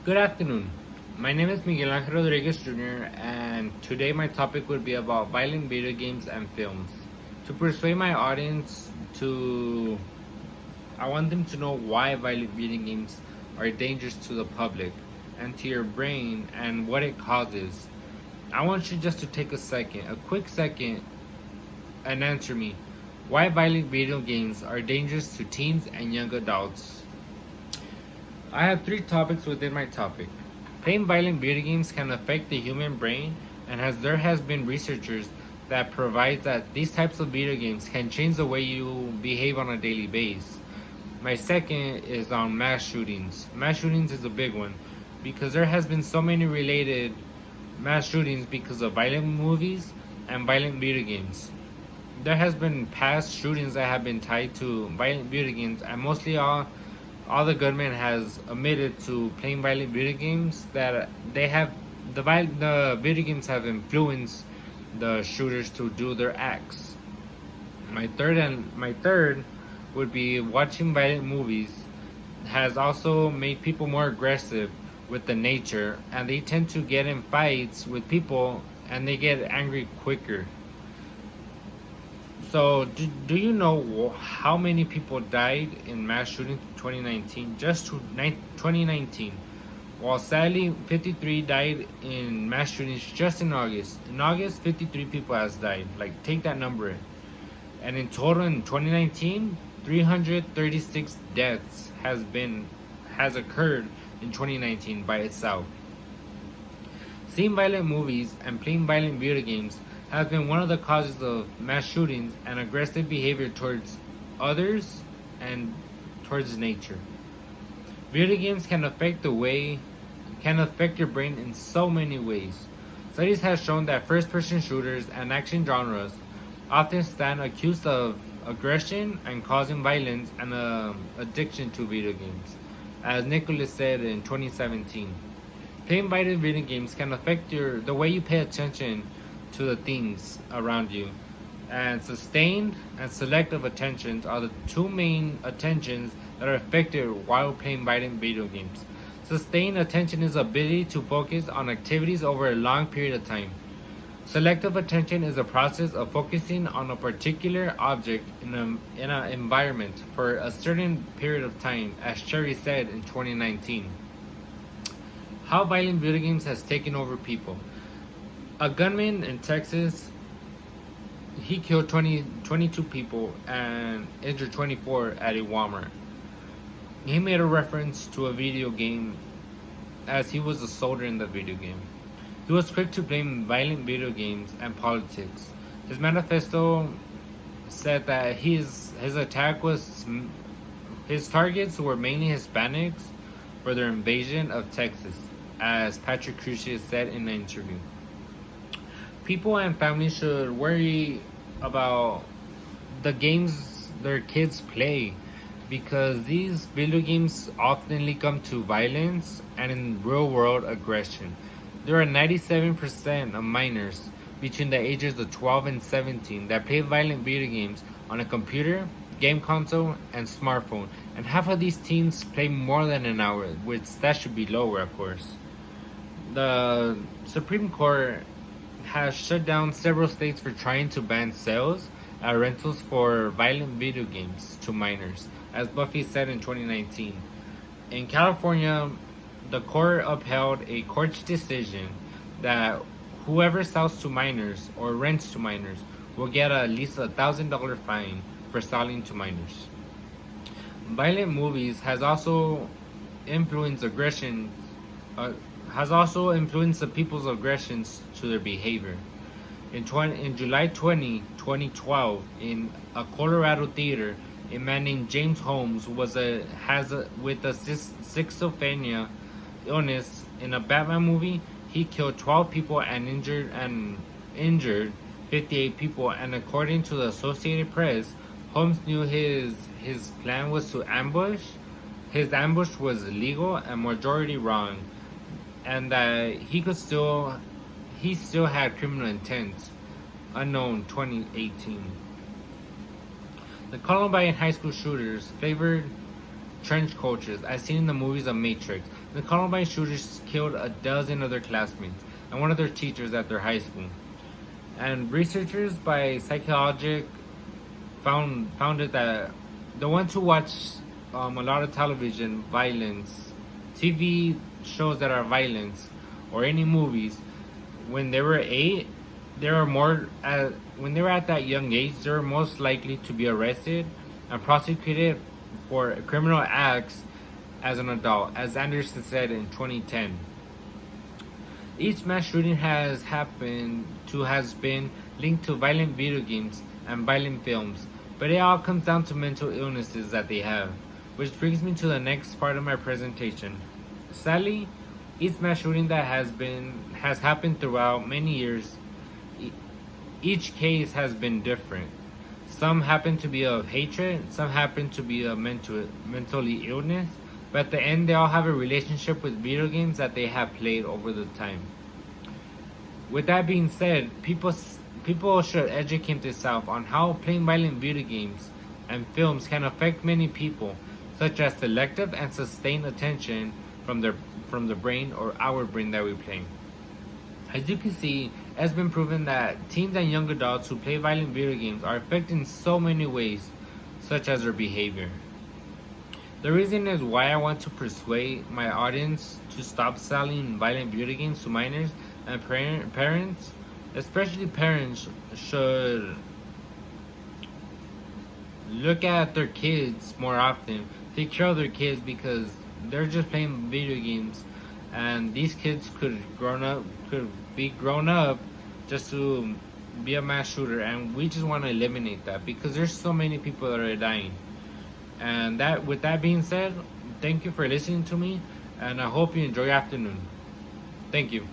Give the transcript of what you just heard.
Good afternoon. My name is Miguel Ángel Rodriguez Jr., and today my topic would be about violent video games and films. To persuade my audience I want them to know why violent video games are dangerous to the public and to your brain and what it causes. I want you just to take a quick second, and answer me why violent video games are dangerous to teens and young adults. I have three topics within my topic. Playing violent video games can affect the human brain, and there has been researchers that provide that these types of video games can change the way you behave on a daily basis. My second is on mass shootings. Mass shootings is a big one because there has been so many related mass shootings because of violent movies and violent video games. There has been past shootings that have been tied to violent video games, and mostly all the gunmen has admitted to playing violent video games that they have the video games have influenced the shooters to do their acts. My third would be watching violent movies has also made people more aggressive with the nature, and they tend to get in fights with people and they get angry quicker. So, do you know how many people died in mass shootings in 2019? Just 2019. While sadly, 53 died in mass shootings just in August. In August, 53 people has died. Like, take that number in. And in total in 2019, 336 deaths has occurred in 2019 by itself. Seeing violent movies and playing violent video games has been one of the causes of mass shootings and aggressive behavior towards others and towards nature. Video games can affect your brain in so many ways. Studies have shown that first-person shooters and action genres often stand accused of aggression and causing violence and addiction to video games, as Nicholas said in 2017. Playing violent video games can affect the way you pay attention to the things around you, and sustained and selective attentions are the two main attentions that are affected while playing violent video games. Sustained attention is the ability to focus on activities over a long period of time. Selective attention is the process of focusing on a particular object in an environment for a certain period of time, as Cherry said in 2019. How violent video games has taken over people. A gunman in Texas, he killed 22 people and injured 24 at a Walmart. He made a reference to a video game as he was a soldier in the video game. He was quick to blame violent video games and politics. His manifesto said that his targets were mainly Hispanics for their invasion of Texas, as Patrick Crucius said in an interview. People and families should worry about the games their kids play, because these video games often come to violence and in real world aggression. There are 97% of minors between the ages of 12 and 17 that play violent video games on a computer, game console, and smartphone, and half of these teens play more than an hour, which that should be lower, of course. The Supreme Court has shut down several states for trying to ban sales and rentals for violent video games to minors, as Buffy said in 2019. In California, the court upheld a court's decision that whoever sells to minors or rents to minors will get at least $1,000 fine for selling to minors. Violent movies has also influenced the people's aggressions to their behavior. In July 2012, in a Colorado theater, a man named James Holmes with a schizophrenia illness in a Batman movie. He killed 12 people and injured 58 people. And according to the Associated Press, Holmes knew his plan was to ambush. His ambush was illegal and majority wrong, and that he still had criminal intent. Unknown 2018. The Columbine high school shooters trench coaches, as seen in the movies of Matrix. The Columbine shooters killed a dozen of their classmates and one of their teachers at their high school. And researchers by Psychologic found it that the ones who watch a lot of television violence, TV shows that are violence, or any movies, when they were 8, they were more when they were at that young age, they were most likely to be arrested and prosecuted for criminal acts as an adult, as Anderson said in 2010. Each mass shooting has been linked to violent video games and violent films, but it all comes down to mental illnesses that they have, which brings me to the next part of my presentation. Sadly, each mass shooting that has happened throughout many years, each case has been different. Some happen to be of hatred, some happen to be of mentally illness, but at the end they all have a relationship with video games that they have played over the time. With that being said, people should educate themselves on how playing violent video games and films can affect many people, such as selective and sustained attention from the brain or our brain that we play. As you can see, it has been proven that teens and young adults who play violent video games are affected in so many ways, such as their behavior. The reason is why I want to persuade my audience to stop selling violent video games to minors, and parents, especially parents, should look at their kids more often, take care of their kids, because they're just playing video games, and these kids could be grown up just to be a mass shooter, and we just want to eliminate that because there's so many people that are dying. And with that being said, thank you for listening to me, and I hope you enjoy your afternoon. Thank you.